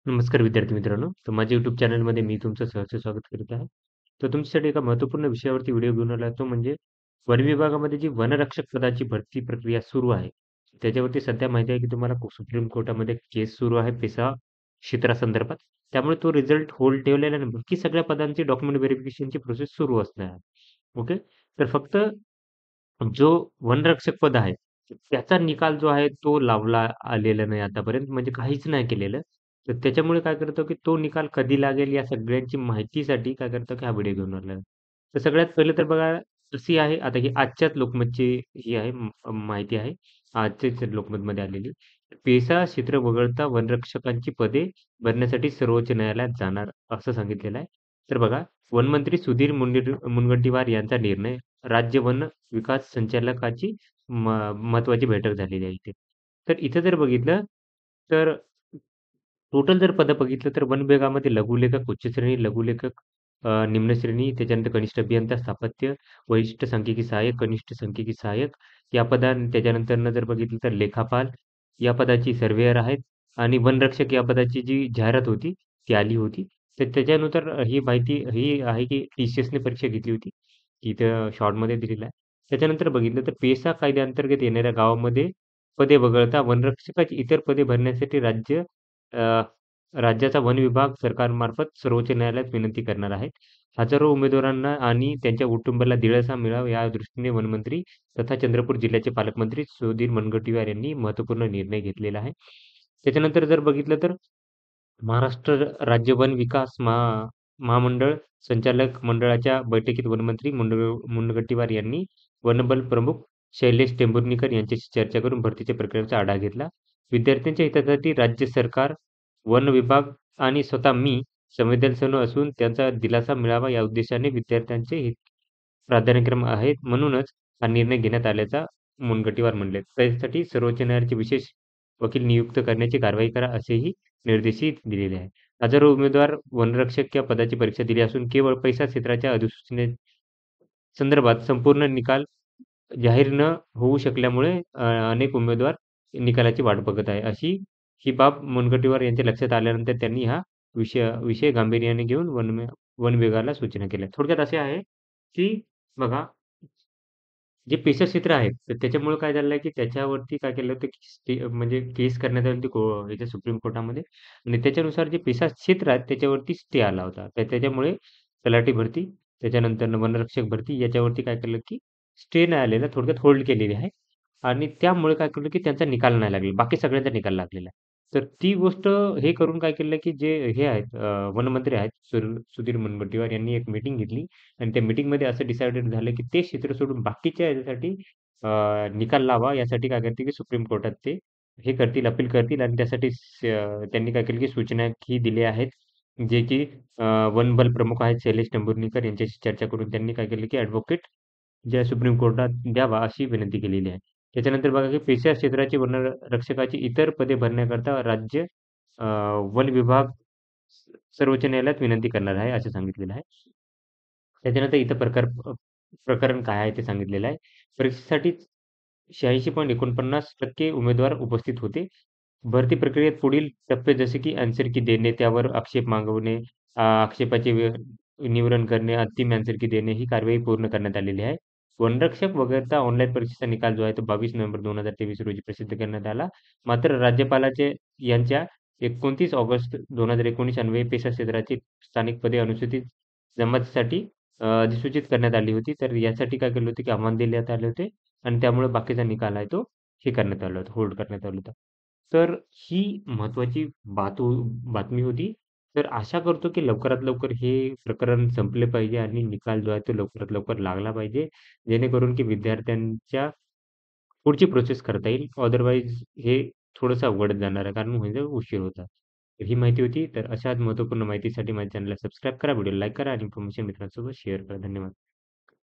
नमस्कार विद्यार्थी मित्रांनो. तर माझ्या YouTube चॅनलमध्ये मी तुमचं सहर्ष स्वागत करीत आहे. तर तुमच्यासाठी एका महत्त्वपूर्ण विषयावरती व्हिडिओ घेऊन आला तो म्हणजे वन विभागामध्ये जी वनरक्षक पदाची भरती प्रक्रिया सुरू आहे. त्याच्यावरती सध्या माहिती आहे की तुम्हाला सुप्रीम कोर्टामध्ये केस सुरू आहे पेसा क्षेत्रासंदर्भात. त्यामुळे तो रिझल्ट होल्ड ठेवलेला नाही. बाकी सगळ्या पदांची डॉक्युमेंट व्हेरिफिकेशनची प्रोसेस सुरू असणार आहे. ओके. तर फक्त जो वनरक्षक पद आहे, त्याचा निकाल जो आहे तो लावला आलेला नाही आतापर्यंत, म्हणजे काहीच नाही केलेलं. तर त्याच्यामुळे काय करतो, की तो निकाल कधी लागेल या सगळ्यांची माहितीसाठी काय करतो, की हा व्हिडिओ घेऊन आला. तर सगळ्यात पहिलं तर बघा कशी आहे, आता ही आजच्याच लोकमतची ही आहे माहिती आहे. आजच्याच लोकमतमध्ये आलेली. पेसा क्षेत्र वगळता वनरक्षकांची पदे भरण्यासाठी सर्वोच्च न्यायालयात जाणार असं सांगितलेलं आहे. तर बघा वनमंत्री सुधीर मुनगंटीवार यांचा निर्णय राज्य वन विकास संचालकाची महत्त्वाची बैठक झालेली आहे इथे. तर इथं जर बघितलं, तर टोटल जर पदं बघितलं तर वन विभागामध्ये लघुलेखक, उच्च श्रेणी लघुलेखक, निम्न श्रेणी, त्याच्यानंतर कनिष्ठ अभियंता, स्थापत्य, वरिष्ठ सांख्यिकी सहाय्यक, कनिष्ठ सांख्यिकी सहाय्यक या त्याच्यानंतरनं जर बघितलं तर लेखापाल या पदाची सर्व्हेयर आहेत आणि वनरक्षक या पदाची जी जाहिरात होती, ती आली होती. तर त्याच्यानुसार ही माहिती ही आहे की TCSने परीक्षा घेतली होती. इथं शॉर्टमध्ये दिलेलं आहे. त्याच्यानंतर बघितलं तर पेसा कायद्याअंतर्गत येणाऱ्या गावामध्ये पदे वगळता वनरक्षकाची इतर पदे भरण्यासाठी अ, राज्याचा वन विभाग सरकारमार्फत सर्वोच्च न्यायालयात विनंती करणार आहे. हजारो उमेदवारांना आणि त्यांच्या कुटुंबाला दिलासा मिळावा या दृष्टीने वनमंत्री तथा चंद्रपूर जिल्ह्याचे पालकमंत्री सुधीर मुनगंटीवार यांनी महत्त्वपूर्ण निर्णय घेतलेला आहे. त्याच्यानंतर जर बघितलं तर महाराष्ट्र राज्य वन विकास महामंडळ संचालक मंडळाच्या बैठकीत वनमंत्री मुनगंटीवार यांनी वनबल प्रमुख शैलेश टेंभुर्णीकर यांच्याशी चर्चा करून भरतीच्या प्रक्रियेचा आढावा घेतला. विद्यार्थ्यांच्या हितासाठी राज्य सरकार, वन विभाग आणि स्वतः मी संवेदनशील असून त्यांचा दिलासा मिळावा या उद्देशाने विद्यार्थ्यांचे हित प्राधान्यक्रम आहेत. म्हणूनच हा निर्णय घेण्यात आल्याचा मुनगंटीवार म्हणले. त्यासाठी सर्वोच्च न्यायालयाचे विशेष वकील नियुक्त करण्याची कारवाई करा असेही निर्देशही दिलेले आहेत. हजारो उमेदवार वनरक्षक या पदाची परीक्षा दिली असून केवळ पैसा क्षेत्राच्या अधिसूचने संदर्भात संपूर्ण निकाल जाहीर न होऊ शकल्यामुळे अनेक उमेदवार निकालाची वाट बघत आहे. अशी ही बाब मुनगंटीवार यांच्या लक्षात आल्यानंतर त्यांनी हा विषय विषय गांभीर्याने घेऊन वन विभागाला सूचना केल्या. थोडक्यात असे आहे, की बघा जे पेशा क्षेत्र आहेत, तर त्याच्यामुळे काय झालं की त्याच्यावरती काय केलं होतं, की म्हणजे केस करण्यात आली होती ह्याच्या सुप्रीम कोर्टामध्ये आणि त्याच्यानुसार जे पेशा क्षेत्र आहेत, त्याच्यावरती स्टे आला होता. तर त्याच्यामुळे तलाठी भरती, त्याच्यानंतर वनरक्षक भरती याच्यावरती काय केलं, की स्टे नाही आलेला, थोडक्यात होल्ड केलेली आहे आणि त्यामुळे काय केलं, की त्यांचा निकाल नाही लागला. बाकी सगळ्यांचा निकाल लागलेला आहे. तर ती गोष्ट हे करून काय केलं, की जे हे आहेत वनमंत्री आहेत, सुधीर मुनगंटीवार यांनी एक मीटिंग घेतली आणि त्या मीटिंगमध्ये असं डिसायडेड झालं, की ते क्षेत्र सोडून बाकीच्या ह्याच्यासाठी निकाल लावा. यासाठी काय करतील, की सुप्रीम कोर्टात ते हे करतील, अपील करतील आणि त्यासाठी त्यांनी काय केलं, की सूचना ही दिल्या आहेत. जे की वनबल प्रमुख आहेत शैलेश टेंभुर्णीकर यांच्याशी चर्चा करून त्यांनी काय केलं, की ॲडव्होकेट ज्या सुप्रीम कोर्टात द्यावा अशी विनंती केलेली आहे. त्याच्यानंतर बघा, की पेशा क्षेत्राची वनरक्षकाची इतर पदे भरण्याकरता राज्य अ, वन विभाग सर्वोच्च न्यायालयात विनंती करणार आहे, असं सांगितलेलं आहे. त्याच्यानंतर इथं प्रकरण काय आहे ते सांगितलेलं आहे. परीक्षेसाठी 86.49% उमेदवार उपस्थित होते. भरती प्रक्रियेत पुढील टप्पे जसे की आन्सर की देणे, त्यावर आक्षेप मागवणे, आक्षेपाचे निवारण करणे, अंतिम आन्सर की देणे ही कार्यवाही पूर्ण करण्यात आलेली आहे. वनरक्षक वगळता ऑनलाईन परीक्षेचा निकाल जो आहे तो 22 नोव्हेंबर 2023 रोजी प्रसिद्ध करण्यात आला. मात्र राज्यपालाचे यांच्या 29 ऑगस्ट 2019 अन्वये पेशा क्षेत्राची स्थानिक पदे अनुसूचित जमातीसाठी अधिसूचित करण्यात आली होती. तर यासाठी काय केलं होतं, की आव्हान देण्यात आले होते आणि त्यामुळे बाकीचा निकाल आहे तो हे करण्यात आला होता, होल्ड करण्यात आला होता. तर ही महत्त्वाची बातमी होती. तर आशा करतो, की लवकरात लवकर हे प्रकरण संपले पाहिजे आणि निकाल जो आहे तो लवकरात लवकर लागला पाहिजे. जेणेकरून की विद्यार्थ्यांच्या पुढची प्रोसेस करता येईल. अदरवाईज हे थोडंसं अवघड जाणार आहे कारण म्हणजे उशीर होता. तर ही माहिती होती. तर अशाच महत्त्वपूर्ण माहितीसाठी माझ्या चॅनलला सबस्क्राईब करा, व्हिडिओला लाईक करा आणि इन्फॉर्मेशन मित्रांसोबत शेअर करा. धन्यवाद.